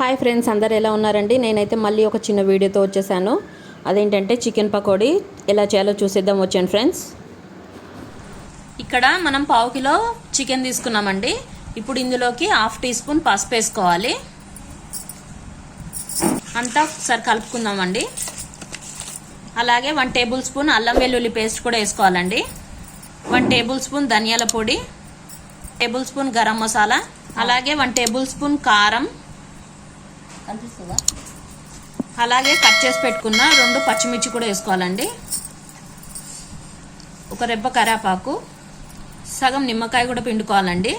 Hi friends, అందరు ఎలా ఉన్నారండి? నేనైతే మళ్ళీ ఒక చిన్న వీడియోతో వచ్చేసాను. అదేంటంటే చికెన్ పకోడీ ఎలా చేయాలో చూసేద్దాం వచ్చాను ఫ్రెండ్స్. ఇక్కడ మనం 1/2 కిలో చికెన్ తీసుకున్నామండి. ఇప్పుడు ఇందులోకి 1/2 టీ స్పూన్ పసుపు వేసుకోవాలి. అంతా ఒకసారి కలుపుకుందామండి. అలాగే 1 టేబుల్ స్పూన్ అల్లం వెల్లుల్లి పేస్ట్ కూడా వేసుకోవాలండి. 1 టేబుల్ స్పూన్ ధనియాల పొడి, 1 టేబుల్ స్పూన్ గరం మసాలా, అలాగే 1 టేబుల్ స్పూన్ కారం, అలాగే కట్ చేసి పెట్టుకున్న 2 పచ్చిమిర్చి కూడా వేసుకోవాలండి. ఒక రెబ్బ కరివేపాకు, సగం నిమ్మకాయ కూడా పిండుకోవాలండి.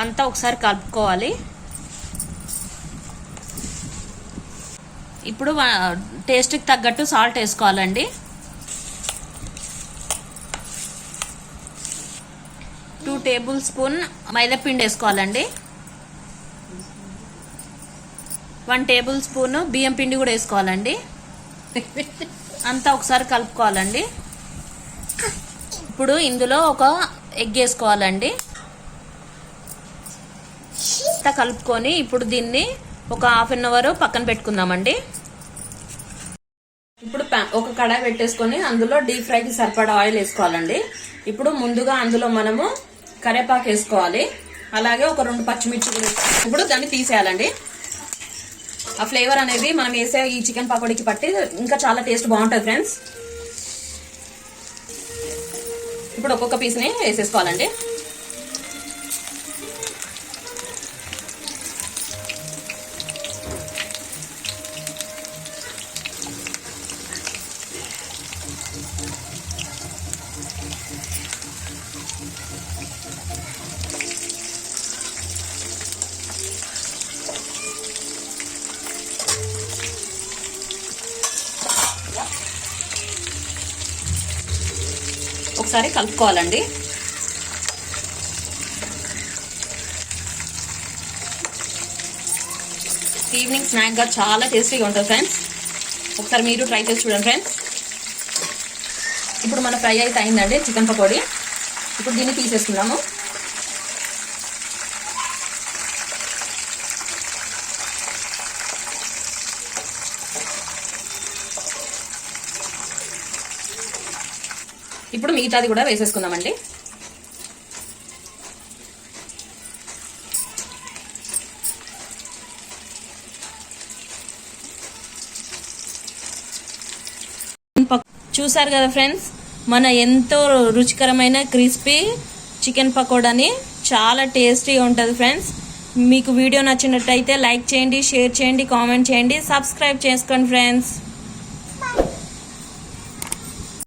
అంతా ఒకసారి కలుపుకోవాలి. ఇప్పుడు టేస్ట్కి తగ్గట్టు సాల్ట్ వేసుకోవాలండి. 2 టేబుల్ స్పూన్ మైదా పిండి వేసుకోవాలండి. 1 టేబుల్ స్పూన్ బియ్యం పిండి కూడా వేసుకోవాలండి. అంతా ఒకసారి కలుపుకోవాలండి. ఇప్పుడు ఇందులో ఒక ఎగ్ వేసుకోవాలండి. అంతా కలుపుకొని ఇప్పుడు దీన్ని ఒక 1/2 అవర్ పక్కన పెట్టుకుందామండి. ఇప్పుడు ఒక కడాయి పెట్టేసుకొని అందులో డీప్ ఫ్రైకి సరిపడా ఆయిల్ వేసుకోవాలండి. ఇప్పుడు ముందుగా అందులో మనము కరివేపాకు వేసుకోవాలి. అలాగే ఒక 2 పచ్చిమిర్చి కూడా వేసుకోవాలి. ఇప్పుడు దాన్ని తీసేయాలండి. ఆ ఫ్లేవర్ అనేది మనం వేసే ఈ చికెన్ పకోడీకి పట్టి ఇంకా చాలా టేస్ట్ బాగుంటుంది ఫ్రెండ్స్. ఇప్పుడు ఒక్కొక్క పీస్ని వేసేసుకోవాలండి. ఒకసారి కలుపుకోవాలండి. ఈవినింగ్ స్నాక్ గా చాలా టేస్టీగా ఉంటుంది ఫ్రెండ్స్. ఒకసారి మీరు ట్రై చేసి చూడండి ఫ్రెండ్స్. ఇప్పుడు మన ఫ్రై అయితే అయిందండి చికెన్ పకోడీ. ఇప్పుడు దీన్ని తీసేసుకుందాము. ఇప్పుడు మిగతాది కూడా వేసేసుకుందామండి. చూసారు కదా ఫ్రెండ్స్, మన ఎంతో రుచికరమైన క్రిస్పీ చికెన్ పకోడాని చాలా టేస్టీగా ఉంటుంది ఫ్రెండ్స్. మీకు వీడియో నచ్చినట్టయితే లైక్ చేయండి, షేర్ చేయండి, కామెంట్ చేయండి, సబ్స్క్రైబ్ చేసుకోండి ఫ్రెండ్స్.